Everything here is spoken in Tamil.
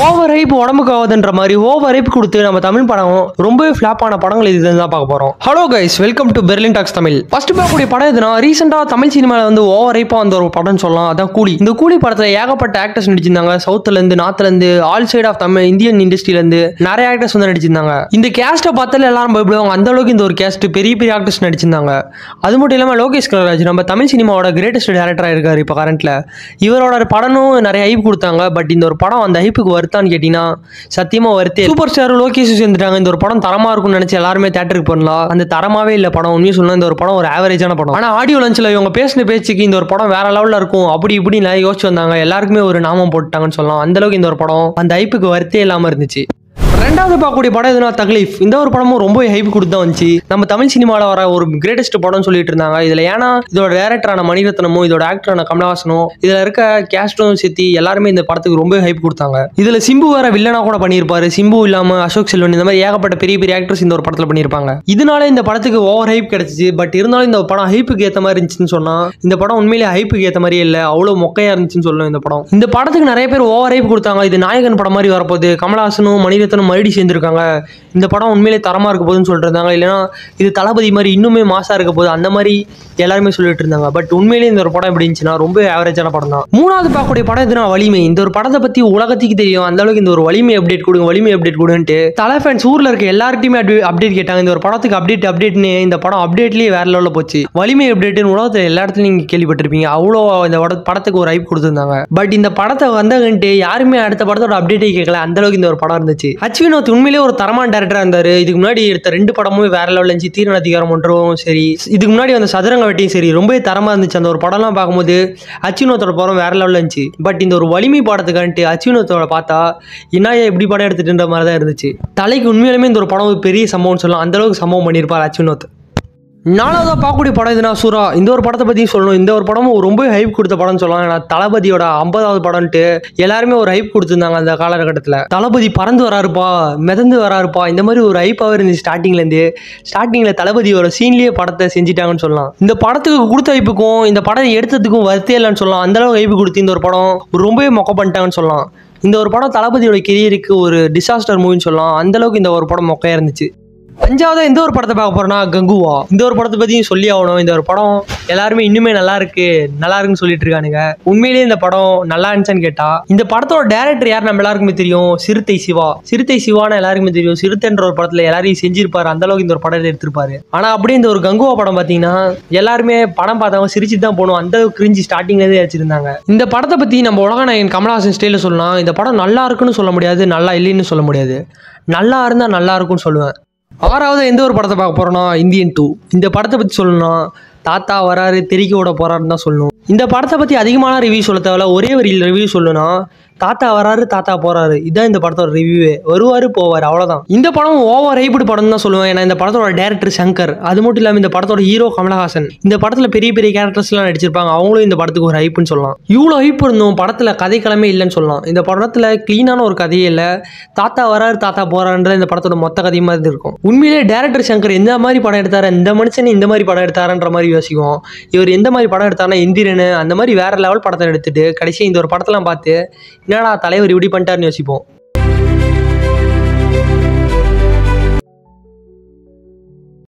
ஓவர் ஹைப் உடம்புக்கு ஆகுதுன்ற மாதிரி ஓவர் ஹைப் கொடுத்து நம்ம தமிழ் படம் ரொம்பவே ஃபிளாப் ஆன படங்கள் இதுதான் பார்க்க போறோம். Hello guys, welcome to Berlin Talks Tamil. First பார்க்கக்கூடிய படம் எதுனா ரீசெண்டா தமிழ் சினிமாவில் வந்து ஓவர் ஹைப்பா வந்த ஒரு படம் சொல்லலாம். அதான் கூலி. இந்த கூலி படத்துல ஏகப்பட்ட ஆக்டர்ஸ் நடிச்சிருந்தாங்க. சவுத்ல இருந்து, நார்த்ல இருந்து, all side of Tamil Indian இண்டஸ்ட்ரியில இருந்து நிறைய ஆக்டர்ஸ் வந்து நடிச்சிருந்தாங்க. இந்த கேஸ்ட்டை பார்த்தால எல்லாரும் பயப்படுவாங்க. அந்த அளவுக்கு இந்த ஒரு கேஸ்ட் பெரிய பெரிய ஆக்டர்ஸ் நடிச்சிருந்தாங்க. அது மட்டும் இல்லாமல் லோகேஷ் கனகராஜ் நம்ம தமிழ் சினிமாவோட கிரேட்டஸ்ட் டேரக்டரா இருக்காரு இப்போ கரண்ட்ல. இவரோட படமும் நிறைய ஹைப் கொடுத்தாங்க. பட் இந்த ஒரு படம் அந்த ஹைப்புக்கு வருத்தான்னு கேட்டீங்கன்னா சத்தியமா வருத்தே. சூப்பர் ஸ்டார் லோகேஷ் சேர்ந்துட்டாங்க. இந்த ஒரு படம் தரமா இருக்கும்னு நினைச்சு எல்லாருமே தியேட்டருக்கு போனலாம். அந்த தரமாவே இல்ல படம். உண்மையை சொன்னா இந்த ஒரு படம் ஒரு ஆவரேஜான படம். ஆனா ஆடியோ லான்ச்ல இவங்க பேசின பேச்சுக்கு இந்த ஒரு படம் வேற லெவல்ல இருக்கும் அப்படி இப்படி யோசிச்சு வந்தாங்க. எல்லாருக்குமே ஒரு நாமம் போட்டுட்டாங்கன்னு சொல்லலாம். அந்த அளவுக்கு இந்த ஒரு படம் அந்த ஹைப்புக்கு வருத்தே இல்லாம இருந்துச்சு. ரெண்டாவது பார்க்கக்கூடிய படம் எதுனா தக்லீஃப். இந்த ஒரு படமும் ரொம்ப ஹைப் கொடுத்து தான் வந்துச்சு. நம்ம தமிழ் சினிமாவில் வர ஒரு கிரேட்டஸ்ட் படம்னு சொல்லிட்டு இருந்தாங்க. இதுல ஏன்னா இதோட டைரக்டரான மணிரத்னமும் இதோட ஆக்டரான கமலஹாசனும் இதுல இருக்க கேஸ்டும் சேர்த்து எல்லாருமே இந்த படத்துக்கு ரொம்ப ஹைப் கொடுத்தாங்க. இதுல சிம்பு வேற வில்லனா கூட பண்ணியிருப்பாரு. சிம்பு இல்லாம அசோக் செல்வன் இந்த மாதிரி ஏகப்பட்ட பெரிய பெரிய ஆக்டர்ஸ் இந்த ஒரு படத்துல பண்ணியிருப்பாங்க. இதனால இந்த படத்துக்கு ஓவர் ஹைப் கிடைச்சிச்சு. பட் இருந்தாலும் இந்த படம் ஹைப்புக்கு ஏற்ற மாதிரி இருந்துச்சுன்னு சொன்னா இந்த படம் உண்மையிலேயே ஹைப்புக்கு ஏற்ற மாதிரியே இல்லை. அவ்வளவு மொக்கையா இருந்துச்சுன்னு சொல்லணும் இந்த படம். இந்த படத்துக்கு நிறைய பேர் ஓவர் ஹைப் கொடுத்தாங்க. இது நாயகன் படம் மாதிரி வரப்போகுது, கமலஹாசனும் மணிரத்னும் மறுபடி சேர்ந்திருக்காங்க, இந்த படம் உண்மையிலே தரமா இருக்க போகுதுன்னு சொல்லிட்டு இருந்தாங்க. இல்லைன்னா இது தளபதி மாதிரி இன்னுமே மாசா இருக்க போகுது அந்த மாதிரி எல்லாருமே சொல்லிட்டு இருந்தாங்க. பட் உண்மையிலேயே இந்த ஒரு படம் எப்படி இருந்துச்சுன்னா ரொம்ப ஆவரேஜான படம் தான். மூணாவது பார்க்கக்கூடிய படம் எதுனா வலிமை. இந்த ஒரு படத்தை பத்தி உலகத்துக்கு தெரியும். அந்த அளவுக்கு இந்த ஒரு வலிமை அப்டேட் கொடுங்க, வலிமை அப்டேட் கொடுன்ட்டு தலை ஃபேன்ஸ் ஊர்ல இருக்க எல்லார்ட்டையுமே அப்டேட் கேட்டாங்க. இந்த ஒரு படத்துக்கு அப்டேட்னு இந்த படம் அப்டேட்லயே வேற லெவல்ல போச்சு. வலிமை அப்டேட்னு உலகத்துல எல்லா இடத்துலயும் நீங்க கேள்விப்பட்டிருப்பீங்க. அவ்வளோ இந்த படத்துக்கு ஒரு ஹைப் கொடுத்துருந்தாங்க. பட் இந்த படத்தை வந்தவன்ட்டு யாருமே அடுத்த படத்தோட அப்டேட்டே கேட்கல. அந்த அளவுக்கு இந்த ஒரு படம் இருந்துச்சு. அச்வினோத் உண்மையிலேயே ஒரு தரமான டேரக்டரா இருந்தாரு. இதுக்கு முன்னாடி எடுத்த 2 படமும் வேற லெவல்ல இருந்துச்சு. தீரன் அதிகாரம் ஒன்றும் சரி, இதுக்கு முன்னாடி வந்த சதுரங்க வெட்டியும் சரி, ரொம்ப தரமா இருந்துச்சு. அந்த ஒரு படம்லாம் பார்க்கும்போது அச்வினோத்தோட படம் வேற லெவல்ல இருந்துச்சு. பட் இந்த ஒரு வலிமை படத்துக்கான்ட்டு அச்வினோத்தோட பார்த்தா என்ன எப்படி படம் எடுத்துட்டுன்ற மாதிரி தான் இருந்துச்சு. தலைக்கு உண்மையிலுமே இந்த ஒரு படம் பெரிய சம்பவம் சொல்லலாம். அந்த அளவுக்கு சம்பவம் பண்ணியிருப்பார் அச்வினோத். நாலாவதா பார்க்கக்கூடிய படம் எதுனா சூரா. இந்த ஒரு படத்தை பற்றி சொல்லணும். இந்த ஒரு படமும் ரொம்ப ஹைப் கொடுத்த படம்னு சொல்லலாம். ஏன்னா தளபதியோட 50வது படம்ட்டு எல்லாருமே ஒரு ஹைப் கொடுத்துருந்தாங்க. அந்த காலகட்டத்தில் தளபதி பறந்து வராருப்பா, மிதந்து வராருப்பா, இந்த மாதிரி ஒரு ஹைப்பாகவே இருந்துச்சு. ஸ்டார்டிங்கில் தளபதியோட சீன்லேயே படத்தை செஞ்சுட்டாங்கன்னு சொல்லலாம். இந்த படத்துக்கு கொடுத்த ஹைப்புக்கும் இந்த படம் எடுத்ததுக்கும் வருத்தே இல்லைன்னு சொல்லலாம். அந்தளவு ஹைப்பு கொடுத்து இந்த ஒரு படம் ரொம்பவே மொக்க பண்ணிட்டாங்கன்னு சொல்லலாம். இந்த ஒரு படம் தளபதியோட கெரியருக்கு ஒரு டிசாஸ்டர் மூவின்னு சொல்லலாம். அந்தளவுக்கு இந்த ஒரு படம் மொக்கையாக இருந்துச்சு. அஞ்சாவது இந்த ஒரு படத்தை பார்க்க போறோம்னா கங்குவா. இந்த ஒரு படத்தை பத்தியும் சொல்லி ஆகணும். இந்த ஒரு படம் எல்லாருமே இன்னுமே நல்லா இருக்குன்னு சொல்லிட்டு இருக்கானுங்க. உண்மையிலேயே இந்த படம் நல்லா இருந்துச்சான்னு கேட்டா இந்த படத்தோட டைரக்டர் யார் நம்ம எல்லாருக்குமே தெரியும், சிறுத்தை சிவான்னு எல்லாருக்குமே தெரியும். சிறுத்தைன்ற ஒரு படத்துல எல்லாரையும் செஞ்சிருப்பாரு. அந்த அளவுக்கு இந்த ஒரு படத்தை எடுத்திருப்பாரு. ஆனா அப்படியே இந்த ஒரு கங்குவா படம் பாத்தீங்கன்னா எல்லாருமே படம் பார்த்தவங்க சிரிச்சு தான் போகணும். அந்த அளவுக்கு கிரிஞ்சி ஸ்டார்டிங்ல இருந்தே வச்சிருந்தாங்க. இந்த படத்தை பத்தி நம்ம உலகநாயகன் கமலஹாசன் ஸ்டைல சொல்லலாம். இந்த படம் நல்லா இருக்குன்னு சொல்ல முடியாது, நல்லா இல்லைன்னு சொல்ல முடியாது. நல்லா இருந்தா நல்லா இருக்கும்னு சொல்லுவேன். ஆறாவது எந்த ஒரு படத்தை பார்க்க போறோம்னா இந்தியன் 2. இந்த படத்தை பற்றி சொல்லணும்னா தாத்தா வராரு தெறிக்க விட போறாருன்னு தான் சொல்லணும். இந்த படத்தை பற்றி அதிகமான ரிவ்யூ சொல்ல தேவையில்ல. ஒரே வரியில் ரிவ்யூ சொல்லணும்னா தாத்தா வராரு தாத்தா போறாரு, இதுதான் இந்த படத்தோட ரிவ்யூவே. வருவாரு போவார், அவ்வளவுதான். இந்த படம் ஓவர் ஹைப்டு படம் தான் சொல்லுவேன். ஏன்னா இந்த படத்தோட டைரக்டர் சங்கர், அது மட்டும் இல்லாமல் இந்த படத்தோட ஹீரோ கமலஹாசன். இந்த படத்துல பெரிய பெரிய கேரக்டர்ஸ் எல்லாம் நடிச்சிருப்பாங்க. அவங்களும் இந்த படத்துக்கு ஒரு ஹைப்னு சொல்லலாம். இவ்வளோ ஹைப் இருந்தும் படத்துல கதைக்கிழமை இல்லைன்னு சொல்லலாம். இந்த படத்துல கிளீனான ஒரு கதையே இல்லை. தாத்தா வராரு தாத்தா போறாருன்ற இந்த படத்தோட மொத்த கதையுமா இருக்கும். உண்மையிலேயே டைரக்டர் சங்கர் எந்த மாதிரி படம் எடுத்தாரு, இந்த மனுஷன் இந்த மாதிரி படம் எடுத்தாருன்ற மாதிரி யோசிக்கும். இவர் எந்த மாதிரி படம் எடுத்தாருன்னா எந்திரன் அந்த மாதிரி வேற லெவல் படத்தை எடுத்துட்டு கடைசியாக இந்த ஒரு படத்தெல்லாம் பார்த்து என்னடா தலைவர் இப்படி பண்ணிட்டாருன்னு யோசிப்போம்.